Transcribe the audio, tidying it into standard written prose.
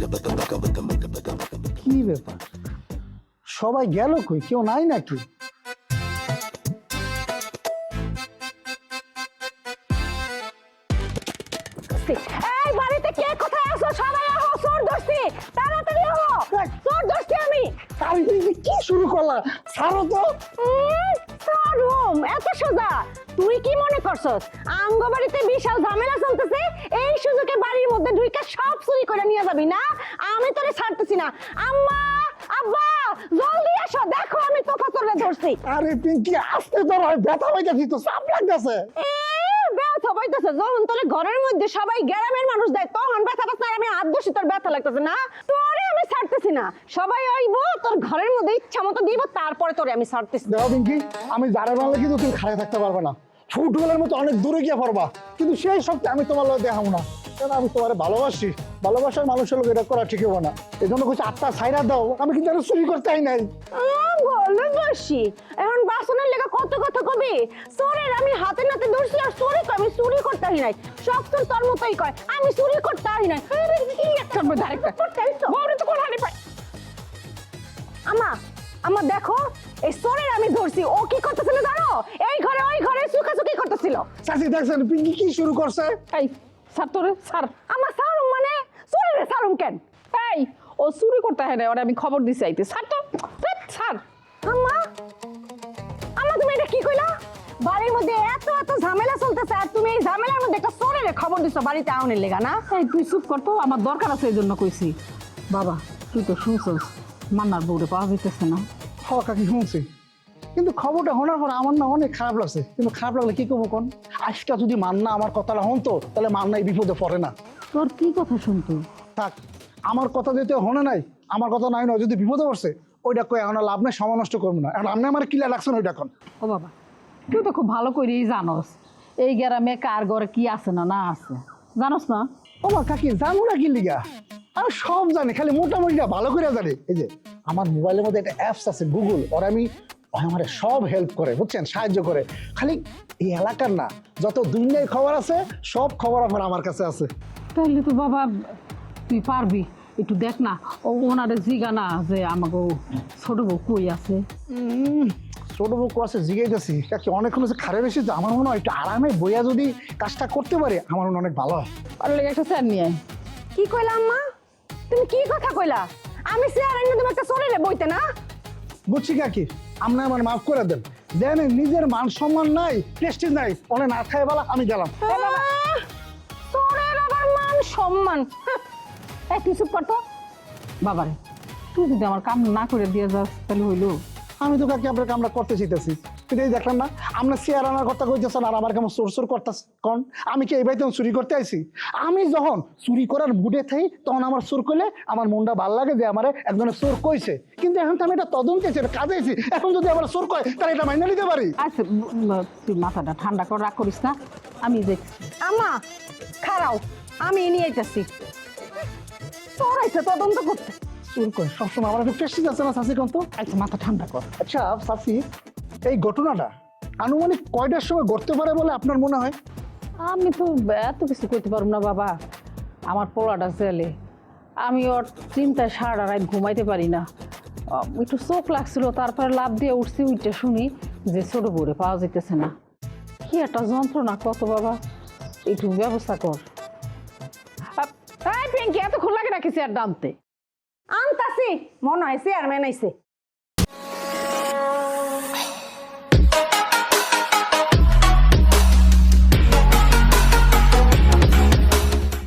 কি ব্যাপার, সবাই গেল কই? কেউ নাই নাকি? এই বাড়িতে কে কোথায় আছো? সবাই আহো, চোর ধরছি, তাড়াতাড়ি আহো, চোর ধরছি আমি। আরে তুমি কি শুরু করলা? ছাড়ো তো। রুম এত সোজা? তুই কি মনে করছস আঙ্গ বাড়িতে বিশাল ঝামেলা চলতেছে, এই সুযোগে বাড়ির মধ্যে ঢুইকা সব চুরি করে নিয়ে যাবি না? আমি তোরে ছাড়তেছি না। আম্মা, আব্বা, জলদি এসো, দেখো আমি তোকে তোরে ধরছি। আরে পিঙ্কি আস্তে ধর, ব্যথা পাইতেছি তো, চাপ লাগতেছে। ব্যথা পাইতেছে যখন তোর ঘরের মধ্যে সবাই গ্রামের মানুষ দেয় তখন ব্যথা পাচ্ছে, আর আমি হাত দোষী তোর ব্যথা লাগতেছে না? তোরে আমি ছাড়তেছি না, সবাই আইবো তোর ঘরের মধ্যে ইচ্ছা মতো দিব, তারপরে তোরে আমি ছাড়তেছি। দেখো পিঙ্কি, আমি যারা বাংলা কিন্তু তুমি খাড়ায় থাকতে পারবে না, ফুটবলের মতো অনেক দূরে গিয়ে পড়বা, কিন্তু সেই শক্তি আমি তোমার লোক দেখাবো না, কারণ আমি তোমার ভালোবাসি। ভালোবাসার মানুষের লোক এটা করা ঠিক হবে না, এই জন্য কিছু আত্মা ছাইরা দাও। আমি কিন্তু আর চুরি করতে আই নাই। ভালোবাসি এখন বাসনের লেগে কত কথা কবি? চোরের আমি হাতে নাতে ধরছি, আর চোরে আমি চুরি করতে আহি নাই। সব তোর তোর মতোই কয় আমি চুরি করতে আহি নাই। কি একটা ডাইরেক্ট করতে আইছো বড় তো কোন হানি পাই। আমা, আমা দেখো, এই চোরের আমি ধরছি, ও কি করতেছিল জানো? এই ঘরে ওই ঘরে চুকাচুকি করতেছিল। চাচি দেখছেন পিঙ্কি কি শুরু করছে? এই স্যার তোরে স্যার, আমার সারুম মানে চোরের সারুম কেন? এই ও চুরি করতে হয় না, ওরে আমি খবর দিছি আইতে। স্যার তো স্যার। আম্মা, আম্মা তুমি এটা কি কইলা? বাড়ির মধ্যে এত এত ঝামেলা চলতেছে, আর তুমি এই ঝামেলার মধ্যে একটা চোরের খবর দিছো বাড়িতে আউনের লেগা না? এই তুই চুপ কর তো, আমার দরকার আছে এই জন্য কইছি। বাবা তুই তো শুনছস মান্নার বউরে পাওয়া যাইতেছে না। হ কাকি শুনছি, কিন্তু খবরটা শোনার পর আমার না অনেক খারাপ লাগছে। কিন্তু খারাপ লাগলে কি করবো কোন? আজকে যদি মান্না আমার কথাটা শুনতো তাহলে মান্না এই বিপদে পড়ে না। তোর কি কথা শুনতো? থাক, আমার কথা যেতে হনে নাই, আমার কথা নাই নয়, যদি বিপদে পড়ছে ওইটা কই এখন লাভ নাই, সময় নষ্ট করবো না। এখন আপনি আমার কিলা রাখছেন ওইটা এখন? ও বাবা তুই তো খুব ভালো করেই জানোস এই গ্রামে কার ঘরে কি আছে না না আছে, জানোস না? ও মা কাকি জানো না কি লিগা? আমি সব জানি, খালি মোটামুটিটা ভালো করে জানি। এই যে আমার মোবাইলের মধ্যে একটা অ্যাপস আছে গুগল, ওর আমি আমার সব হেল্প করে, বুঝছেন, সাহায্য করে। খালি এই এলাকার না, যত দুনিয়ায় খবর আছে সব খবর আমার কাছে আছে। তাহলে তো বাবা তুই পারবি, একটু দেখ না ও ওনারে জিগা না যে আমাকে ছোট বউ কই আছে। ছোট বউ আছে জিগাইতেছি কাকি, অনেকক্ষণ হচ্ছে খারাপ বেশি, তো আমার মনে হয় একটু আরামে বইয়া যদি কাজটা করতে পারে আমার মনে হয় অনেক ভালো হয়। আর লেগে একটা স্যার নিয়ে আয়। কি কইলা আম্মা? তুমি কি কথা কইলা? আমি চেয়ার এনে তুমি একটা চোরের বইতে না? বুঝছি কাকি, আপনি আমার মাফ করে দেন। জানেন নিজের মান সম্মান নাই, প্রেস্টিজ নাই, অনেক না খায় বলা আমি গেলাম। চোরের আবার মান সম্মান? এই তুই চুপ কর তো। বাবারে তুই যদি আমার কাম না করে দিয়ে যাস তাহলে হইলো? আমি তো কাকি আপনার কামটা করতে চাইতেছি, কিন্তু এই দেখলাম না আপনার চেয়ার আনার কথা কইতেছেন আর আমার কেমন চোর করতেছে। কন আমি কি এই বাড়িতে চুরি করতে আইছি? আমি যখন চুরি করার মুডে থাই তখন আমার চোর করলে আমার মনটা ভাল লাগে যে আমার একজনের চোর কইছে, কিন্তু এখন তো আমি এটা তদন্ত কাজে আইছি, এখন যদি আমার চোর কয় তাহলে এটা মাইনে নিতে পারি? আচ্ছা তুই মাথাটা ঠান্ডা কর, রাগ করিস না, আমি দেখছি। আম্মা খারাও, আমি নিয়ে আইতাছি। চোর আইছে তদন্ত করতে। চোর কয় সবসময় আমার একটু প্রেস্টিজ আছে না চাষি? কন্ত আচ্ছা মাথা ঠান্ডা কর। আচ্ছা চাষি, এই ঘটনাটা আনুমানিক কয়টার সময় ঘটতে পারে বলে আপনার মনে হয়? আমি তো এত কিছু করতে পারবো না বাবা, আমার পোলাটা জেলে, আমি ওর চিন্তায় সারা রাত ঘুমাইতে পারি না। একটু চোখ লাগছিল, তারপরে লাভ দিয়ে উঠছি, উঠতে শুনি যে ছোট বউরে পাওয়া যাইতেছে না। কি একটা যন্ত্রণা কত বাবা, একটু ব্যবস্থা কর। তাই পেঙ্কি এত খোলা লাগে নাকি চেয়ার দামতে? আনতাছি, মনে হয় চেয়ারম্যান আইছে।